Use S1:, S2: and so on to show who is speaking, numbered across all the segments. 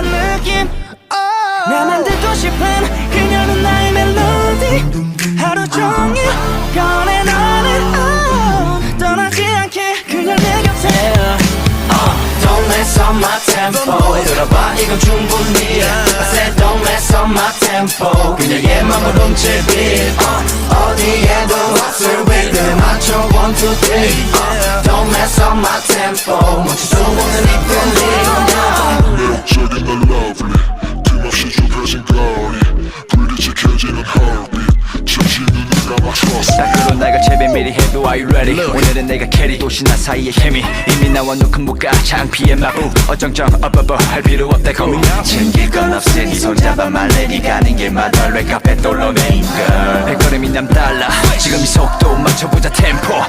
S1: 이런 느낌 나만 듣고 싶은 그녀는 나의 멜로디 하루 종일 꺼내 너는 떠나지 않게 그녀 내 곁에
S2: Don't mess up my tempo 들어봐 이건 충분히 I said don't mess up my tempo 그녀의 맘을 훔칠 beat 어디에도 없을 rhythm 맞춰 1, 2, 3 Don't mess up my tempo 멈출 수 없는 이 feeling
S3: 매력적인 날 lovely 틈없이 좁혀진 거리 불빛이 켜지는 heartbeat 잠시 눈을 감아 trust me
S4: 딱으로 날 제배 미리 해도 Are you ready 오늘은 내가 캐리 도시나 사이의 케미 이미 나와 놓은 무가 창피의 마부 어정쩡 할 필요 없다 고민 챙길 건 없으니 손잡아 말래 니 가는 길마다 랩카페 놀러내 girl 발걸음이 남달라 지금 이 속도 맞춰보자 템포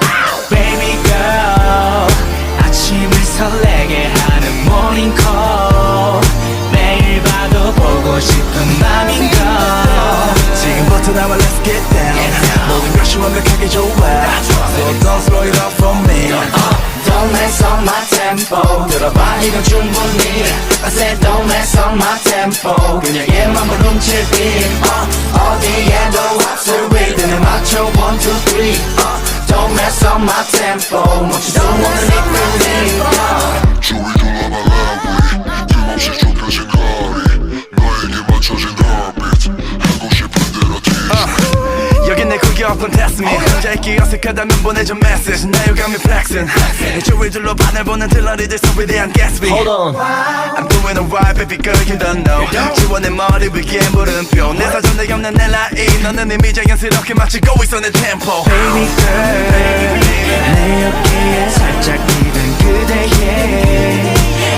S4: Baby girl 아침을 설레게 하는 morning call 매일 봐도 보고 싶은 맘인걸 지금부터 나와 let's get down 모든 것이 완벽하게 좋아 So don't slow it up for me
S2: Don't mess up my tempo 들어봐 이건 충분히 I said don't mess up my tempo 그녀의 맘을 훔칠 beat 어디에도 없을 rhythm에 맞춰 1, 2, 3 Don't mess up my tempo 멈출 수 없는 이 feeling
S3: 조리 둘러봐 lovely 틈없이 좁혀진 거리 너에게 맞춰진 heartbeat 하고 싶은 대로 tease
S4: 여긴 내 구경권 test me 혼자 있기 어색하다면 보내줘 message 나 유감이 flexing 주위 둘러봐 날 보는 들러리들 속에 대한 Gatsby Hold on I'm doing alright baby girl you don't know 지워 내 머리 위에 물음표 내 사전에 없는 내 라인 너는 이미 자연스럽게 맞추고 있어 내 템포 Baby girl 내 어깨에 살짝 익은 그대의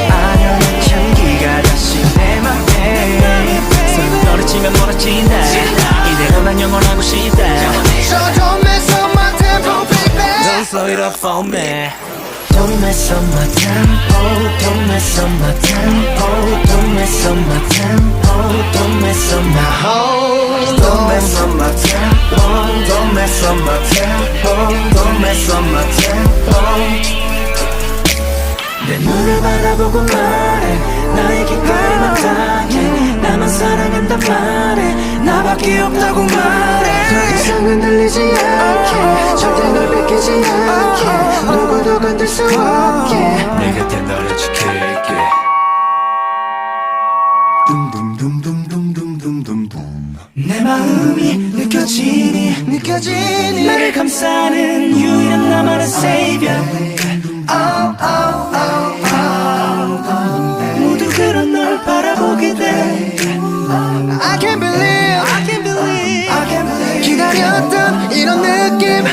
S4: 아련한 향기가 다시 내 맘에 손 떨어지면 멀어진다 이대로 난 영원하고 싶다
S1: So don't mess up my tempo baby
S4: Don't slow it up for me
S1: Don't mess up my tempo Don't mess up my tempo Don't mess up my tempo Don't mess up my whole Don't mess up my tempo Don't mess up my tempo Don't mess up my tempo 내 눈을 바라보고 말해 나에게 깔만 당해 나만 사랑한단 말해 나밖에 없다고 말해 더 이상은 들리지 않게 절대 널 뺏기지 않게 누구도 건들 수 없게
S4: 내 곁에 너를 지킬게
S1: 내 마음이 느껴지니 나를 감싸는 유일한 나만의 savior 모두 그런 널 바라보게 돼 I can't believe 기다렸던 이런 느낌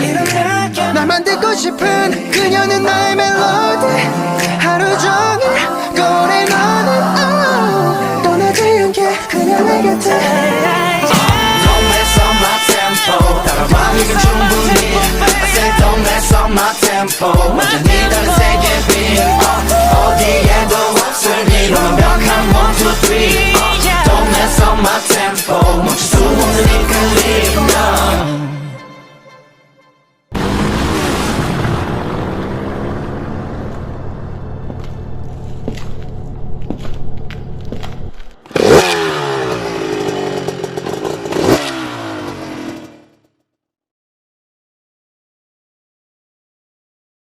S1: 날 만들고 싶은 그녀는 나의 멜로디 하루 종일 꺼내 너는 떠나지 않게 그녀 내 곁에
S2: Don't mess up my tempo 따라와 이건 충분히 I said don't mess up my tempo 완전히